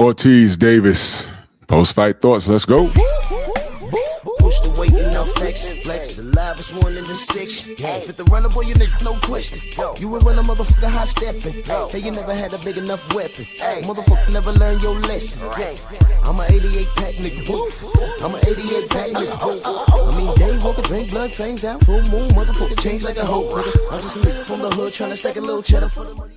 Ortiz Davis. Post-fight thoughts. Let's go. Push the weight and no flex. Flex the live is one in the six. Fit the runner, boy, you nigga, no question. You would run a motherfucker high stepping. Hey, you never had a big enough weapon. Motherfucker never learned your lesson. I'm an 88 pack nigga. I'm an 88 pack nigga. I mean, day walker, drink blood, trains out. Full moon, motherfucker change like a hoe. Nigga. I'm just a nigga from the hood trying to stack a little cheddar for the money.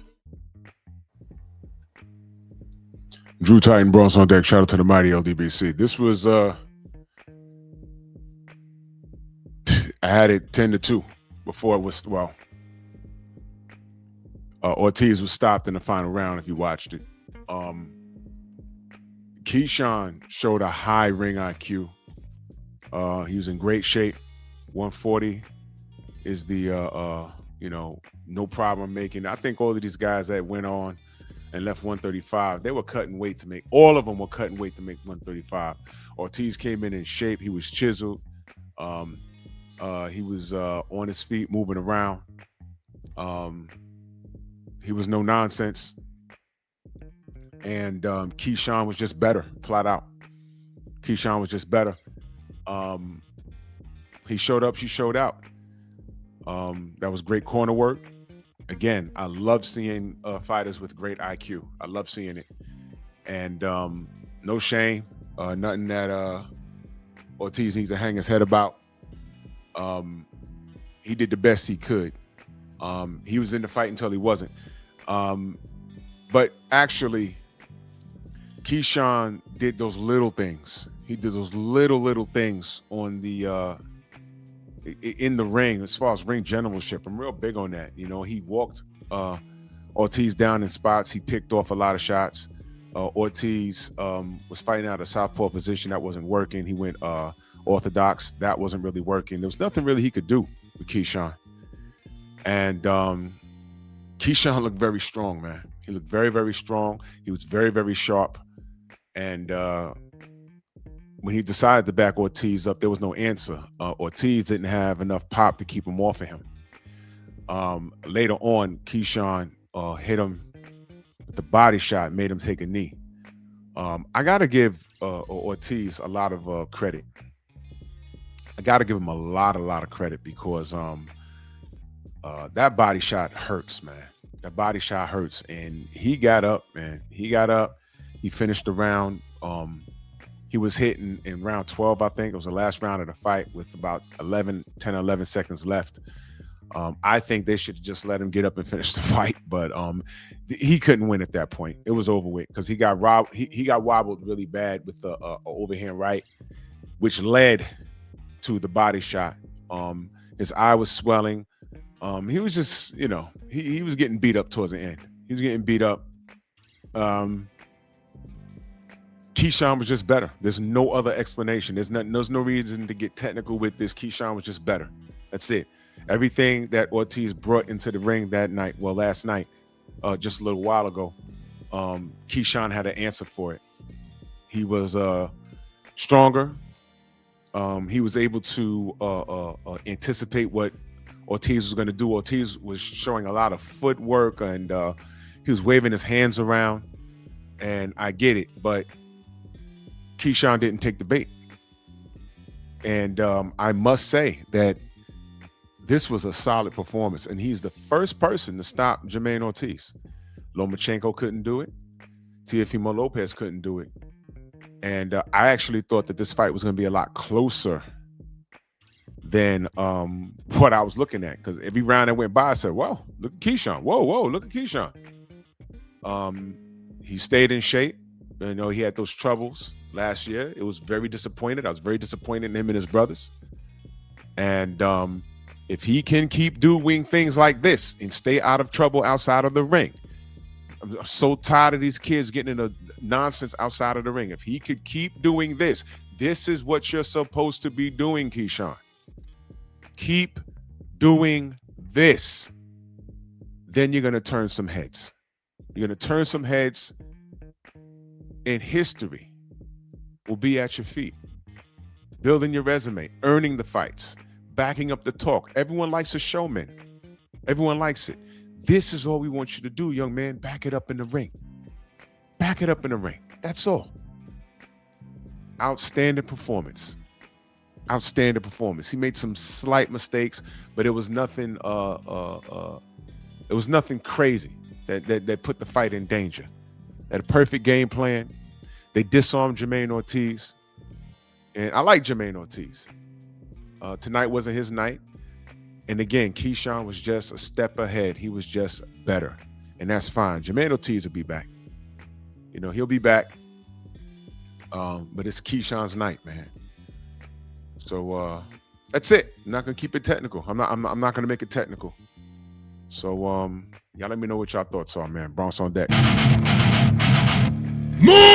Drew Titan, Bronx on deck. Shout out to the mighty LDBC. This was, I had it 10-2 before it was, Ortiz was stopped in the final round if you watched it. Keyshawn showed a high ring IQ. He was in great shape. 140 is the, no problem making. I think all of these guys that went on and left 135, they were cutting weight to make, all of them were cutting weight to make 135. Ortiz came in shape. He was chiseled. He was on his feet, moving around. He was no nonsense. And Keyshawn was just better, flat out. Keyshawn was just better. He showed up, she showed out. That was great corner work. Again, I love seeing fighters with great IQ. I love seeing it. And no shame, nothing that Ortiz needs to hang his head about. He did the best he could. He was in the fight until he wasn't. But actually, Keyshawn did those little things. He did those little things on the in the ring as far as ring generalship. I'm real big on that. You know, he walked Ortiz down in spots. He picked off a lot of shots. Ortiz was fighting out of southpaw position. That wasn't working. He went orthodox. That wasn't really working. There was nothing really he could do with Keyshawn. And Keyshawn looked very strong, man. He looked very, very strong. He was very, very sharp. And when he decided to back Ortiz up, there was no answer. Ortiz didn't have enough pop to keep him off of him. Later on, Keyshawn hit him with the body shot, made him take a knee. I got to give Ortiz a lot of credit. I got to give him a lot of credit because that body shot hurts, man. That body shot hurts. And he got up, man. He got up. He finished the round. He was hitting in round 12, I think. It was the last round of the fight with about 10, 11 seconds left. I think they should just let him get up and finish the fight. But he couldn't win at that point. It was over with because he got robbed. He got wobbled really bad with the overhand right, which led to the body shot. His eye was swelling. He was just, he was getting beat up towards the end. He was getting beat up. Keyshawn was just better. There's no other explanation. There's no reason to get technical with this. Keyshawn was just better. That's it. Everything that Ortiz brought into the ring that night, last night, just a little while ago, Keyshawn had an answer for it. He was stronger. He was able to anticipate what Ortiz was going to do. Ortiz was showing a lot of footwork and he was waving his hands around. And I get it, but Keyshawn didn't take the bait. And I must say that this was a solid performance. And he's the first person to stop Jermaine Ortiz. Lomachenko couldn't do it. Teofimo Lopez couldn't do it. And I actually thought that this fight was going to be a lot closer than what I was looking at. Because every round that went by, I said, whoa, look at Keyshawn. Whoa, look at Keyshawn. He stayed in shape. He had those troubles last year. It was very disappointed. I was very disappointed in him and his brothers. And if he can keep doing things like this and stay out of trouble outside of the ring, I'm so tired of these kids getting into nonsense outside of the ring. If he could keep doing this, this is what you're supposed to be doing, Keyshawn. Keep doing this. Then you're going to turn some heads. You're going to turn some heads, and history will be at your feet. Building your resume, earning the fights, backing up the talk. Everyone likes a showman. Everyone likes it. This is all we want you to do, young man. Back it up in the ring. Back it up in the ring. That's all. Outstanding performance. Outstanding performance. He made some slight mistakes, but it was nothing crazy that put the fight in danger. Had a perfect game plan. They disarmed Jermaine Ortiz. And I like Jermaine Ortiz. Tonight wasn't his night. And again, Keyshawn was just a step ahead. He was just better. And that's fine. Jermaine Ortiz will be back. You know, he'll be back. But it's Keyshawn's night, man. So that's it. I'm not gonna keep it technical. I'm not gonna make it technical. So y'all let me know what y'all thoughts are, man. Bronx on deck. Move!